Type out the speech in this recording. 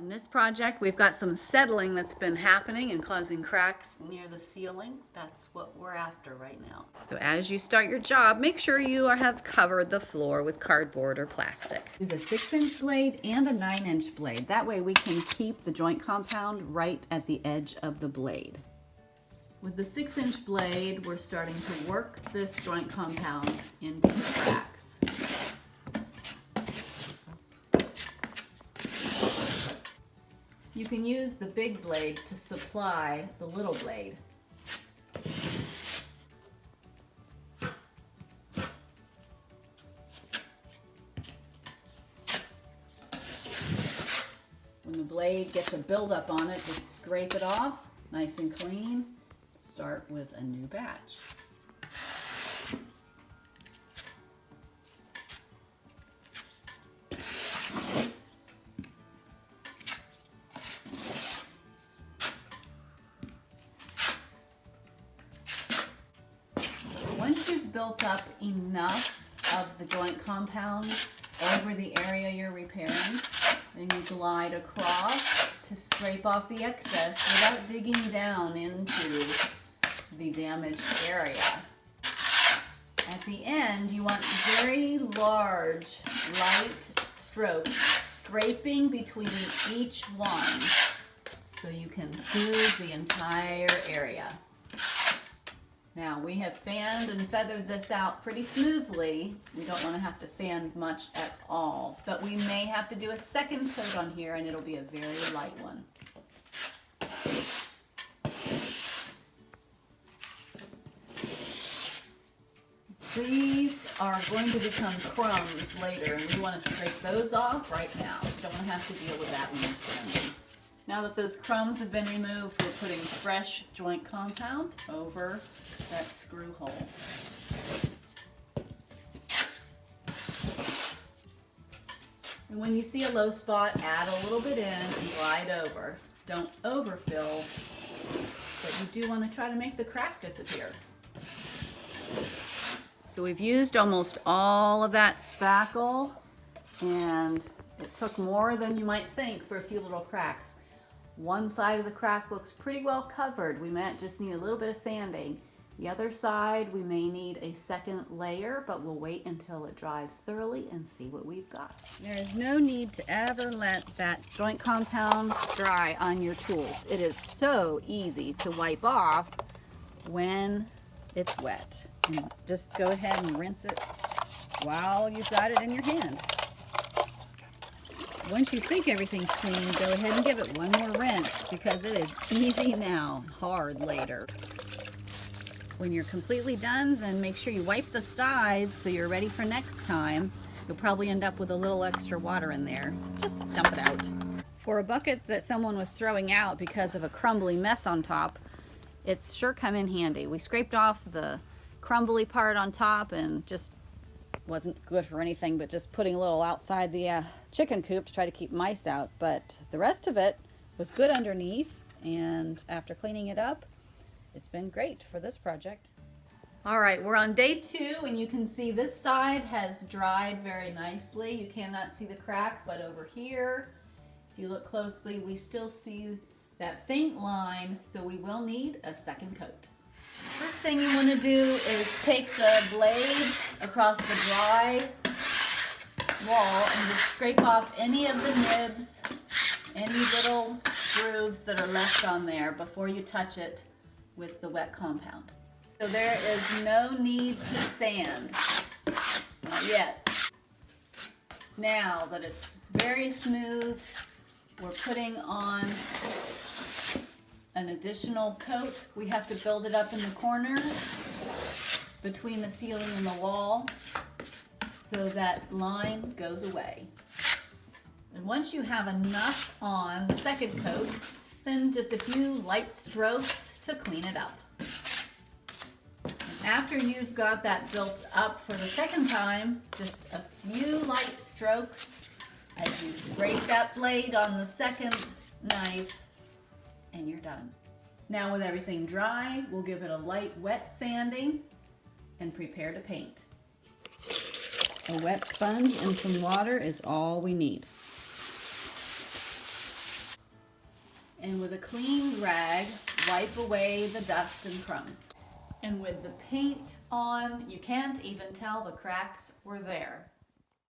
In this project, we've got some settling that's been happening and causing cracks near the ceiling. That's what we're after right now. So as you start your job, make sure you have covered the floor with cardboard or plastic. Use a 6-inch blade and a 9-inch blade. That way we can keep the joint compound right at the edge of the blade. With the 6-inch blade, we're starting to work this joint compound into the cracks. You can use the big blade to supply the little blade. When the blade gets a buildup on it, just scrape it off, nice and clean. Start with a new batch. Once you've built up enough of the joint compound over the area you're repairing, then you glide across to scrape off the excess without digging down into the damaged area. At the end, you want very large, light strokes scraping between each one so you can smooth the entire area. Now, we have fanned and feathered this out pretty smoothly. We don't want to have to sand much at all, but we may have to do a second coat on here, and it'll be a very light one. These are going to become crumbs later, and we want to scrape those off right now. We don't want to have to deal with that when you're sanding. Now that those crumbs have been removed, we're putting fresh joint compound over that screw hole. And when you see a low spot, add a little bit in and glide over. Don't overfill, but you do want to try to make the crack disappear. So we've used almost all of that spackle, and it took more than you might think for a few little cracks. One side of the crack looks pretty well covered. We might just need a little bit of sanding. The other side, we may need a second layer, but we'll wait until it dries thoroughly and see what we've got. There is no need to ever let that joint compound dry on your tools. It is so easy to wipe off when it's wet. And just go ahead and rinse it while you've got it in your hand. Once you think everything's clean, go ahead and give it one more rinse because it is easy now, hard later. When you're completely done, then make sure you wipe the sides so you're ready for next time. You'll probably end up with a little extra water in there. Just dump it out. For a bucket that someone was throwing out because of a crumbly mess on top, it's sure come in handy. We scraped off the crumbly part on top and just wasn't good for anything but just putting a little outside the chicken coop to try to keep mice out, but the rest of it was good underneath, and after cleaning it up, it's been great for this project. All right, we're on day 2, and you can see this side has dried very nicely. You cannot see the crack, but over here, if you look closely, we still see that faint line, so we will need a second coat. First thing you want to do is take the blade across the dry wall and just scrape off any of the nibs, any little grooves that are left on there before you touch it with the wet compound. So there is no need to sand, not yet. Now that it's very smooth, we're putting on an additional coat. We have to build it up in the corner between the ceiling and the wall so that line goes away. And once you have enough on the second coat, then just a few light strokes to clean it up. And after you've got that built up for the second time, just a few light strokes as you scrape that blade on the second knife, and you're done. Now with everything dry, we'll give it a light wet sanding and prepare to paint. A wet sponge and some water is all we need. And with a clean rag, wipe away the dust and crumbs. And with the paint on, you can't even tell the cracks were there.